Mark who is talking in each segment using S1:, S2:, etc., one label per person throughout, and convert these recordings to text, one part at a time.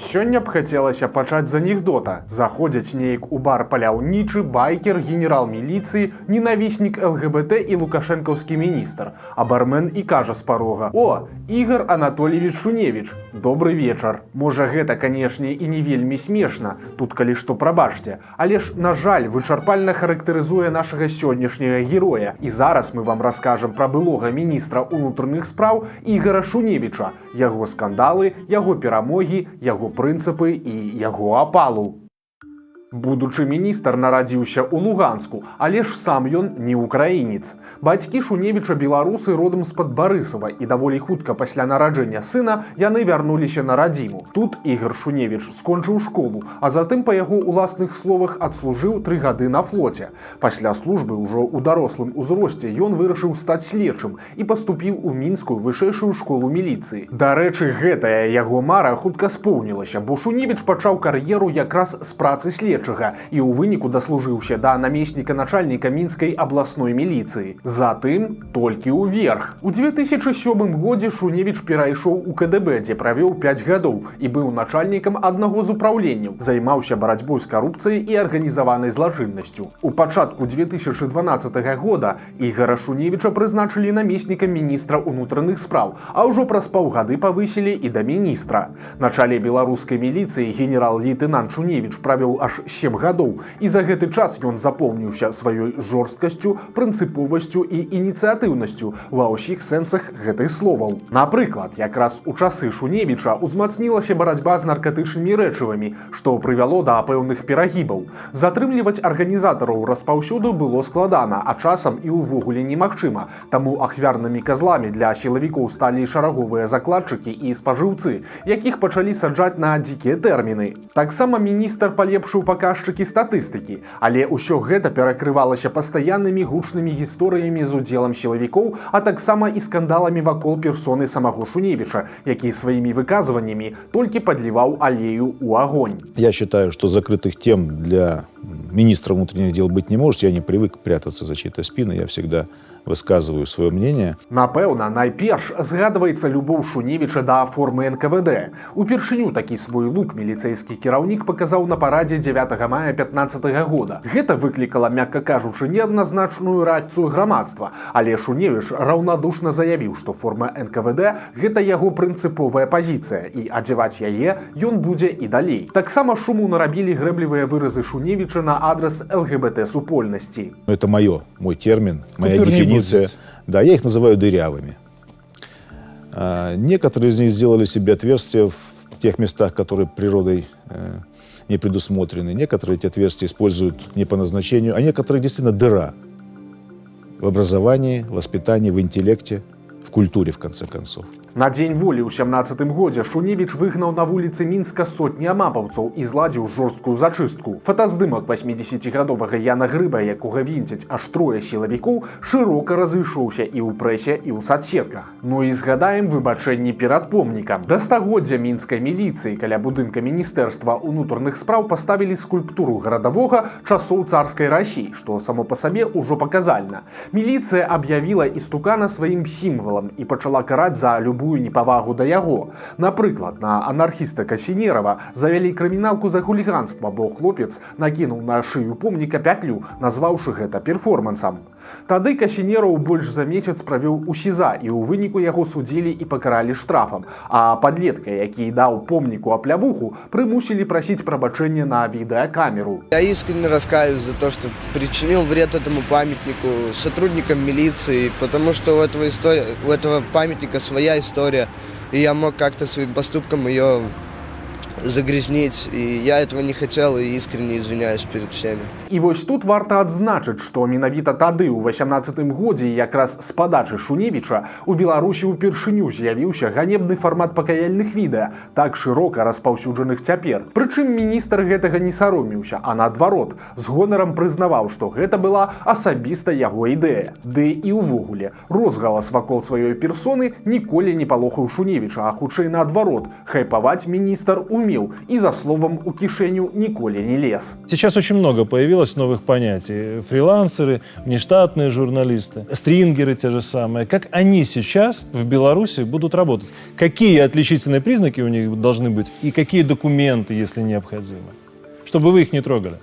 S1: Сёння б хацелася пачаць з анекдота. Заходзяць неяк у бар паляўнічы, байкер, генерал міліцыі, ненавіснік ЛГБТ і лукашэнкаўскі міністр. А бармен і кажа з парога: «О, Ігор Анатольевич Шуневич, добрый вечар». Можа, гэта, канешне, і не вельмі смешна, тут калі што прабачце, але ж, на жаль, вычарпальна характарызуе нашага сённяшняга героя. І зараз мы вам раскажам пра былога міністра ўнутраных спраў Ігора Шуневіча, яго скандалы, яго перамогі, яго прынцыпы і яго апалу. Будучы міністр нарадзіўся ў Луганску, але ж сам ён не ўкраінец. Бацькі Шуневіча беларусы родам з-пад Барысава, і даволі хутка пасля нараджэння сына яны вярнуліся на радзіму. Тут Ігор Шуневіч скончыў школу, а затым, па яго ўласных словах, адслужыў 3 гады на флоце. Пасля службы ўжо ў дарослым узросце ён вырашыў стаць следчым і паступіў у мінскую вышэйшую школу міліцыі. Дарэчы, гэтая яго мара хутка споўнілася, бо Шуневіч пачаў кар'еру якраз з працы следчага і ў выніку даслужыўся да намесніка начальніка мінскай абласной міліцыі. Затым толькі ўверх. У 2007 годзе Шуневіч перайшоў у КДБ, дзе правёў 5 гадоў і быў начальнікам аднаго з упраўленняў, займаўся барацьбой з карупцыяй і арганізаванай злачыннасцю. У пачатку 2012 года Ігора Шуневіча прызначылі намеснікам міністра ўнутраных спраў, а ўжо праз паўгады павысілі і да міністра. На чале беларускай міліцыі генерал-лейтэнант Шуневіч правёў аж 7 гадоў, і за гэты час ён запомніўся сваёй жорсткасцю, прынцыповасцю і ініцыятыўнасцю ва ўсіх сэнсах гэтых словаў. Напрыклад, якраз у часы Шуневіча ўзмацнілася барацьба з наркатычнымі рэчывамі, што прывяло да пэўных перагібаў. Затрымліваць арганізатараў распаўсюду было складана, а часам і ўвогуле немагчыма, таму ахвярнымі казламі для сілавікоў сталі шараговыя закладчыкі і спажыўцы, якіх пачалі саджаць на дзікія тэрміны. Таксама міністр палепшыў паказчыкі статыстыкі, але ўсё гэта перакрывалася пастаяннымі гучнымі гісторыямі з удзелам сілавікоў, а таксама і скандаламі вакол персоны самого Шуневича, які сваімі выказваннямі толькі подліваў алею ў огонь.
S2: Я считаю, что закрытых тем для министра внутренних дел быть не может. Я не привык прятаться за чьей-то спиной. Я всегда высказываю свое мнение.
S1: Напэўна, найперш згадваецца любоў Шуневіча да формы НКВД. Упершыню такі свой лук міліцэйскі кіраўнік паказаў на парадзе 9 мая 15 года. Гэта выклікала, мякка кажучы, неадназначную рэакцыю грамадства, але Шуневіч раўнадушна заявіў, што форма НКВД – гэта яго прынцыповая пазіцыя, і адзяваць яе ён будзе і далей. Таксама шуму нарабілі грэблівыя выразы Шуневіча на адрес ЛГБТ-супольнасці.
S2: Это мой термин, моя дефиниция. Да, я их называю дырявыми. Некоторые из них сделали себе отверстия в тех местах, которые природой не предусмотрены. Некоторые эти отверстия используют не по назначению, а некоторые действительно дыра в образовании, в воспитании, в интеллекте, в культуре, в конце концов.
S1: На дзень волі ў 17 годзе Шуневіч выгнаў на вуліцы Мінска сотні амапаўцаў і зладзіў жорсткую зачыстку. Фотаздымак 80-гадовага Яна Грыба, якога вінцяць аж 3 сілавікоў, шырока разышоўся і ў прэсе, і ў сацсетках. Ну і згадаем выбачэнні перад помнікам. Да стагоддзя мінскай міліцыі каля будынка Міністэрства ўнутраных спраў паставілі скульптуру гарадавога часоў царскай Расіі, што само па сабе ўжо паказальна. Міліцыя аб'явіла істукана сваім сімвалам і пачала караць за любую непавагу да яго. Напрыклад, на анархіста Касінерава завялі крыміналку за хуліганства, бо хлопец накінуў на шыю помніка пятлю, назваўшы гэта перформансам. Тады Касінераў больш за месяц правёў у СІЗА, і ў выніку яго судзілі і пакаралі штрафам, а падлетка, які даў помніку аплявуху, прымусілі прасіць прабачэння на відэакамеру.
S3: Я искренне раскаиваюсь за то, что причинил вред этому памятнику сотрудникам милиции, потому что у этого памятника своя история, и я мог как-то своим поступком ее загрязнить, и я этого не хотел, и искренне извиняюсь перед всеми.
S1: І вось тут варта адзначыць, што менавіта тады, у 18 годзе, якраз з падачы Шуневіча, у Беларусі ўпершыню з'явіўся ганебны фармат пакаяльных відэа, так шырока распаўсюджаных цяпер. Прычым міністр гэтага не саромеўся, а наадварот, з гонарам прызнаваў, што гэта была асабіста яго ідэя. Ды і ўвогуле, розгалас вакол сваёй персоны ніколі не палохаў Шуневіча, а хутчэй наадварот, хайпаваць міністр умеў. меў і, за словам, у кішэню ніколі не лез.
S4: Сейчас очень много появилось новых понятий. Фрилансеры, внештатные журналисты, стрингеры те же самые. Как они сейчас в Беларуси будут работать? Какие отличительные признаки у них должны быть и какие документы, если необходимы? Чтобы вы их не трогали.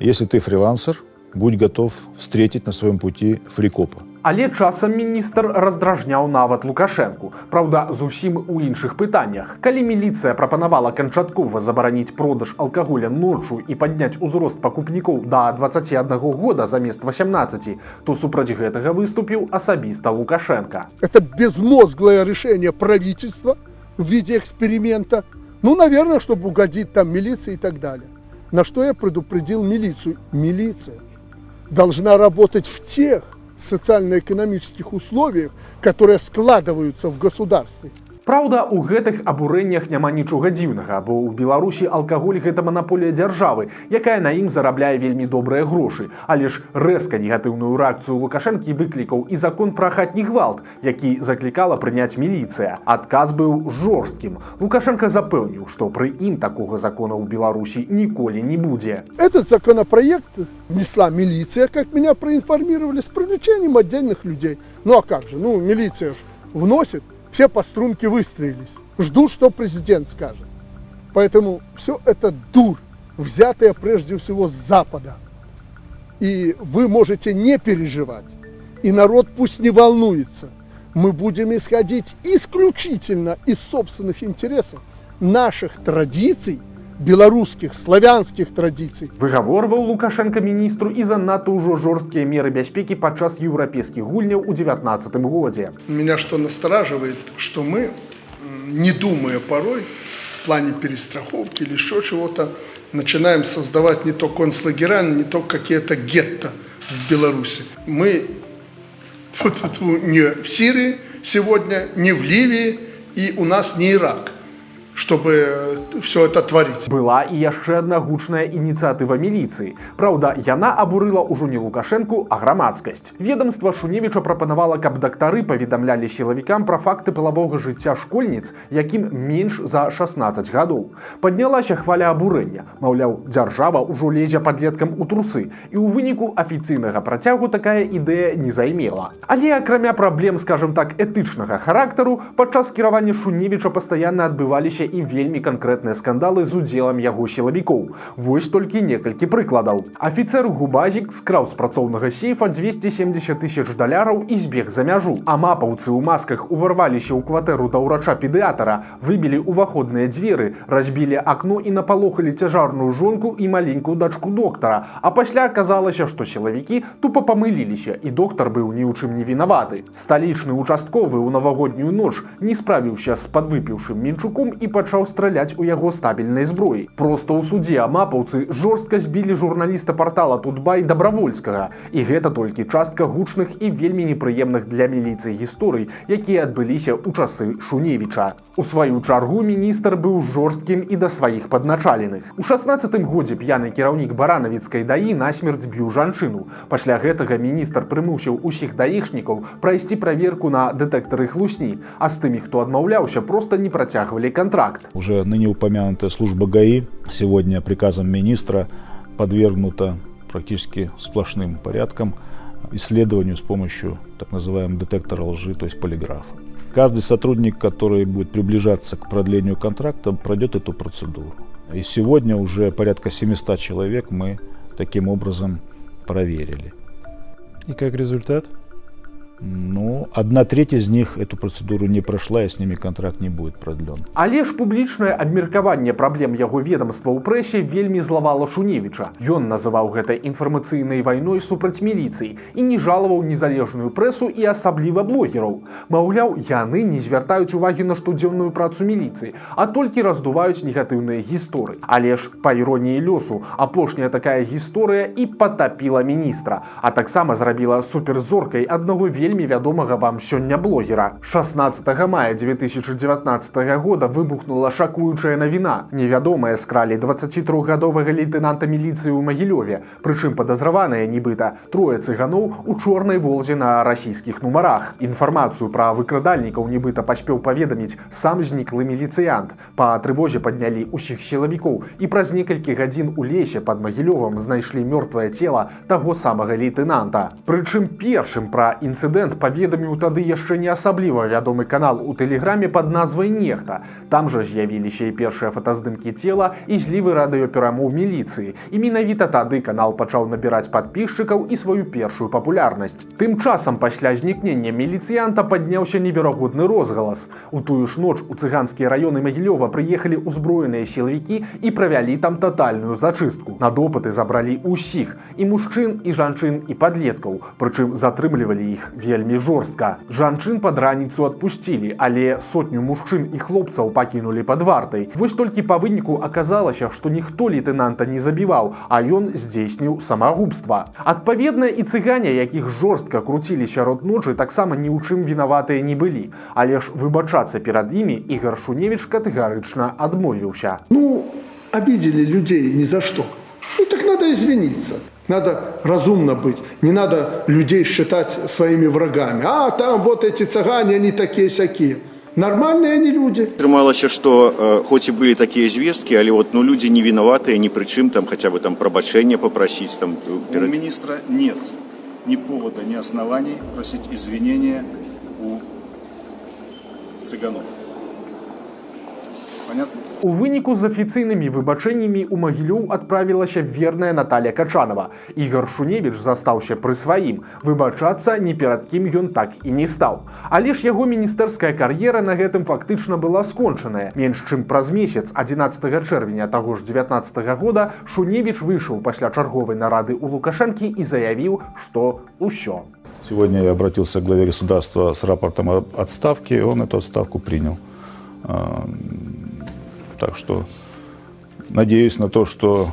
S2: Если ты фрилансер, будь готов встретить на своем пути фрикопа.
S1: Але часам міністр раздражняў нават Лукашэнку. Праўда, зусім у іншых пытаннях. Калі міліцыя прапанавала канчаткова забараніць продаж алкаголя ноччу і падняць узрост пакупнікоў да 21 года замест 18, то супраць гэтага выступіў асабіста Лукашенко.
S5: Это безмозглое решение правительства в виде эксперимента. Ну, наверное, чтобы угодить там милиции и так далее. На что я предупредил милицию. Милиция должна работать в тех социально-экономических условиях, которые складываются в государстве.
S1: Праўда, у гэтых абурэннях няма нічога дзіўнага, бо ў Беларусі алкаголь гэта манаполія дзяржавы, якая на ім зарабляе вельмі добрыя грошы. Але ж рэзка негатыўную рэакцыю Лукашэнкі выклікаў і закон пра хатні гвалт, які заклікала прыняць міліцыя. Адказ быў жорсткім. Лукашенко запэўніў, што пры ім такога закона ў Беларусі ніколі не будзе.
S5: Этот законопроект внесла милиция, как меня проинформировали, с привлечением отдельных людей. Ну а как же, ну милиция ж вносит, все по струнке выстроились. Жду, что президент скажет. Поэтому все это дурь, взятая прежде всего с Запада. И вы можете не переживать. И народ пусть не волнуется. Мы будем исходить исключительно из собственных интересов, наших традиций, беларускіх, славянскіх традыцый.
S1: Выгаворваў Лукашенко міністру і занадта ўжо жорсткія меры бяспекі падчас еўрапейскіх гульняў у 2019 годзе.
S6: Меня что настораживает, что мы, не думая порой, в плане перестраховки или еще чего-то, начинаем создавать не то концлагеря, не то какие-то гетто в Беларуси. Мы не в Сирии сегодня, не в Ливии, и у нас не Ирак, чтобы все это творить.
S1: Была і яшчэ адна гучная ініцыятыва міліцыі. Праўда, яна абурыла ўжо не Лукашэнку, а грамадскасць. Ведомства Шуневіча прапанавала, каб дактары паведамлялі сілавікам пра факты палавога жыцця школьніц, якім менш за 16 гадоў. Паднялася хваля абурэння. Маўляў, дзяржава ўжо лезе падлеткам у трусы, і ў выніку афіцыйнага працягу такая ідэя не займела. Але акрамя праблем, скажем так, этычнага характару, падчас кіравання Шуневіча пастаянна адбываліся і вельмі канкрэтныя скандалы з удзелам яго сілавікоў. Вось толькі некалькі прыкладаў. Афіцэр Губазік скраў з працоўнага сейфа 270 000 даляраў і збег за мяжу. А мапаўцы ў масках уварваліся ў кватэру да ўрача-педыятара, выбілі ўваходныя дзверы, разбілі акно і напалохалі цяжарную жонку і маленькую дачку доктара. А пасля аказалася, што сілавікі тупа памыліліся, і доктар быў ні ў чым не вінаваты. Сталічны участковы ў навагоднюю ноч не справіўся з падвыпіўшым Мінчуком і пачаў страляць у яго стабільнай зброі. Проста ў судзе амапаўцы жорстка збілі журналіста партала Тутбай Дабравольскага. І гэта толькі частка гучных і вельмі непрыемных для міліцыі гісторый, якія адбыліся ў часы Шуневіча. У сваю чаргу міністр быў жорсткім і да сваіх падначаленых. У 16-м годзе п'яны кіраўнік баранавіцкай даі насмерць біў жанчыну. Пасля гэтага міністр прымусіў усіх даішнікаў прайсці праверку на дэтэктары хлусні, а з тымі, хто адмаўляўся, проста не працягвалі контракт.
S2: Уже ныне упомянутая служба ГАИ сегодня приказом министра подвергнута практически сплошным порядкам исследованию с помощью так называемого детектора лжи, то есть полиграфа. Каждый сотрудник, который будет приближаться к продлению контракта, пройдет эту процедуру. И сегодня уже порядка 700 человек мы таким образом проверили.
S4: И как результат?
S2: Ну, 1/3 из них эту процедуру не прошла, и с ними контракт не будет продлен.
S1: Але ж публічнае абмеркаванне праблем яго ведомства ў прэсе вельмі злавала Шуневіча. Ён называў гэта інфармацыйнай вайной супраць міліцыі і не жалаваў незалежную прэсу і асабліва блогераў. Маўляў, яны не звяртаюць увагі на штодзённую працу міліцыі, а толькі раздуваюць негатыўныя гісторыі. Але ж, па іроніі лёсу, апошняя такая гісторыя і патапіла міністра, а таксама зрабіла суперзоркай аднаго вельмі вельмі вядомага вам сёння блогера. 16 мая 2019 года выбухнула шакуючая навіна. Невядомыя скралі 23-гадовага лейтенанта міліцыі ў Магілёве. Прычым падазраваныя, нібыта, трое цыганоў у чорнай «Волзе» на расійскіх нумарах. Інфармацыю пра выкрадальнікаў нібыта паспеў паведаміць сам зніклы міліцыянт. Па трывозе паднялі ўсіх сілавікоў і праз некалькі гадзін у лесе пад Магілёвам знайшлі мёртвае цела таго самага лейтенанта. Прычым першым пра інцыдэнт паведаміў тады яшчэ не асабліва вядомы канал у тэлеграме пад назвай «Нехта». Там жа з'явіліся і першыя фотаздымкі цела і злівы радыёперамоў міліцыі. І менавіта тады канал пачаў набіраць падпісчыкаў і сваю першую папулярнасць. Тым часам пасля знікнення міліцыянта падняўся неверагодны розгалас. У тую ж ноч у цыганскія раёны Магілёва прыехалі ўзброеныя сілавікі і правялі там татальную зачыстку. На допыты забралі ўсіх, і мужчын, і жанчын, і падлеткаў, прычым затрымлівалі іх вельмі жорстка. Жанчын пад раніцу адпусцілі, але сотню мужчын і хлопцаў пакінулі пад вартай. Вось толькі па выніку аказалася, што ніхто лейтенанта не забіваў, а ён здзейсніў самагубства. Адпаведна, і цыгане, якіх жорстка круцілі сярод ночы, таксама ні ў чым вінаватыя не былі. Але ж выбачацца перад імі Ігор Шуневіч катэгарычна адмовіўся.
S6: Ну, обидели людей ни за что. Ну, так надо извиниться. Надо разумно быть. Не надо людей считать своими врагами. А, там вот эти цыгане, они такие-сякие. Нормальные они люди.
S7: Атрымалася, што хоць і былі такія звесткі, але вот, люди не вінаватыя ні пры чым, там хотя бы там прабачэння попросить. Там,
S8: У министра нет ни повода, ни оснований просить извинения у цыганов. Понятно?
S1: У выніку з афіцыйнымі выбачэннямі ў Магілёў адправілася верная Наталья Качанова. Ігор Шуневіч застаўся пры сваім. Выбачацца ні перад кім ён так і не стаў. Але ж яго міністэрская кар'ера на гэтым фактычна была скончаная. Менш чым праз месяц, 11 чэрвеня таго ж 19 года, Шуневіч выйшаў пасля чарговай нарады ў Лукашэнкі і заявіў, што ўсё.
S2: Сегодня я обратился к главе государства с рапортом об отставке, и он эту отставку принял. Так что надеюсь на то, что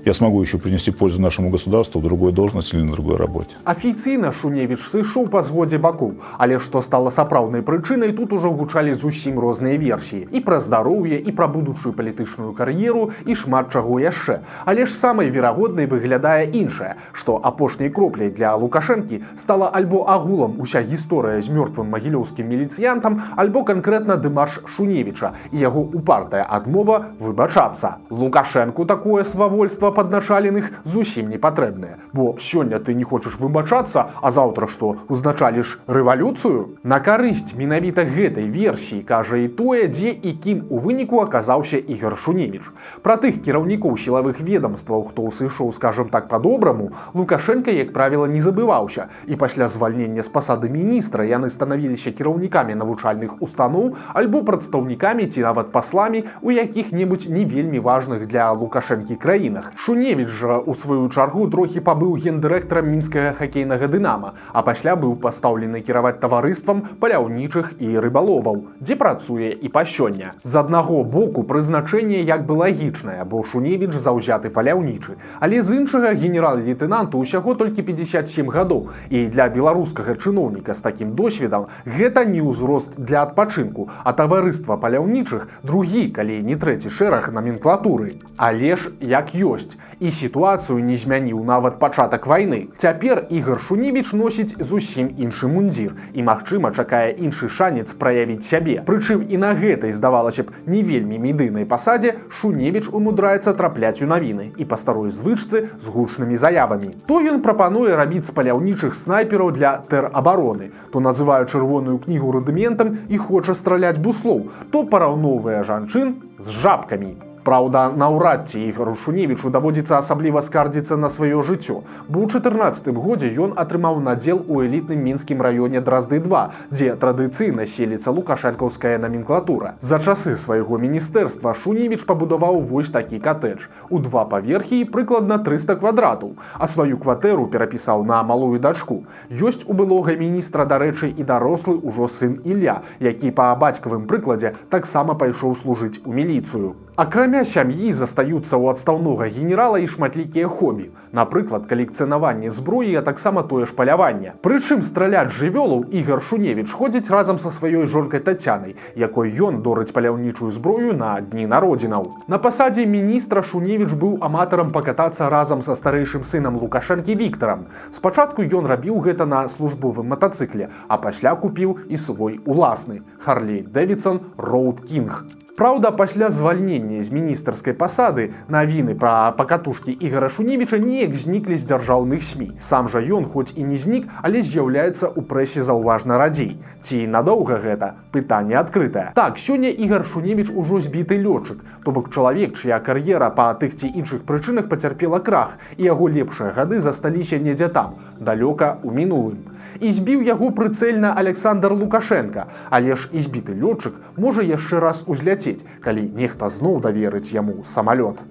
S2: я смогу еще принести пользу нашему государству в другой должности или на другой работе.
S1: Афіцыйна Шуневіч сышоў па згодзе бакоў, але што стала сапраўднай прычынай, тут ужо гучалі зусім розныя версіі. І пра здароўе, і пра будучую палітычную кар'еру, і шмат чаго яшчэ. Але ж самай верагоднай выглядае іншае, што апошняй кропляй для Лукашэнкі стала альбо агулам уся гісторыя з мёртвым магілёўскім міліцыянтам, альбо канкрэтна дэмарш Шуневіча і яго упартая адмова выбачацца. Лукашэнку такое свавольства падначаленых зусім не патрэбнае. Бо сёння ты не хочаш выбачацца, а заўтра што, узначаліш рэвалюцыю? На карысць менавіта гэтай версіі кажа і тое, дзе і кім у выніку аказаўся Ігор Шуневіч. Пра тых кіраўнікоў сілавых ведомстваў, хто сышоў, скажам так, па-добраму, Лукашенко, як правіла, не забываўся. І пасля звальнення з пасады міністра яны станавіліся кіраўнікамі навучальных устаноў альбо прадстаўнікамі ці нават пасламі у якіх-небудзь не вельмі важных для Лукашэнкі краінах. Шуневіч жа, у сваю чаргу, трохі пабыў гендырэктарам мінскага хакейнага «Дынама», а пасля быў пастаўлены кіраваць таварыствам паляўнічых і рыбаловаў, дзе працуе і па сёння. З аднаго боку, прызначэнне як бы лагічнае, бо Шуневіч заўзяты паляўнічы. Але з іншага, генерал-лейтэнанту ўсяго толькі 57 гадоў, і для беларускага чыноўніка з такім досведам гэта не ўзрост для адпачынку, а таварыства паляўнічых другі, калі не трэці шэраг наменклатуры. Але ж як ёсць. І сітуацыю не змяніў нават пачатак вайны. Цяпер Ігор Шуневіч носіць зусім іншы мундзір і, магчыма, чакае іншы шанец праявіць сябе. Прычым і на гэтай, здавалася б, не вельмі медыйнай пасадзе Шуневіч умудраецца трапляць у навіны і па старой звычцы з гучнымі заявамі. То ён прапануе рабіць з паляўнічых снайпераў для тэробароны, то называе чырвоную кнігу рудыментам і хоча страляць буслоў, то параўноўвае жанчын з жабкамі. Праўда, наўрад ці Ігору Шуневічу даводзіцца асабліва скардзіцца на сваё жыццё, бо ў 14 годзе ён атрымаў надзел у элітным мінскім раёне Дразды-2, дзе традыцыйна селіцца лукашэнкаўская наменклатура. За часы свайго міністэрства Шуневіч пабудаваў вось такі катэдж. У 2 паверхі і прыкладна 300 квадратаў, а сваю кватэру перапісаў на малую дачку. Ёсць у былога міністра, дарэчы, і дарослы ўжо сын Ілля, які па бацькавым прыкладзе таксама пайшоў служыць у міліцыю. Акрамя сям'і застаюцца ў адстаўнога генерала і шматлікія хобі. Напрыклад, калекцыянаванне зброі, а таксама тое ж паляванне. Прычым страляць жывёлаў Ігар Шуневіч ходзіць разам са сваёй жонкай Тацянай, якой ён дорыць паляўнічую зброю на дні народзінаў. На пасадзе міністра Шуневіч быў аматарам пакатацца разам са старэйшым сынам Лукашэнкі Віктарам. Спачатку ён рабіў гэта на службовым матацыкле, а пасля купіў і свой уласны Харлей Дэвідсон Роуд Кінг. Праўда, пасля звальнення з міністарскай пасады навіны пра пакатушкі Ігара Шуневіча неяк зніклі з дзяржаўных СМІ. Сам жа ён хоць і не знік, але з'яўляецца ў прэсе заўважна радзей. Ці надоўга гэта? Пытанне адкрытае. Так, сёння Ігар Шуневіч ужо збіты лётчык, то бок чалавек, чыя кар'ера па тых ці іншых прычынах пацярпела крах, і яго лепшыя гады засталіся недзе там, далёка ў мінулым. І збіў яго прыцэльна Александр Лукашенка, але ж і збіты лётчык можа яшчэ раз узляцець, калі нехта зноў даверыць яму самалёт.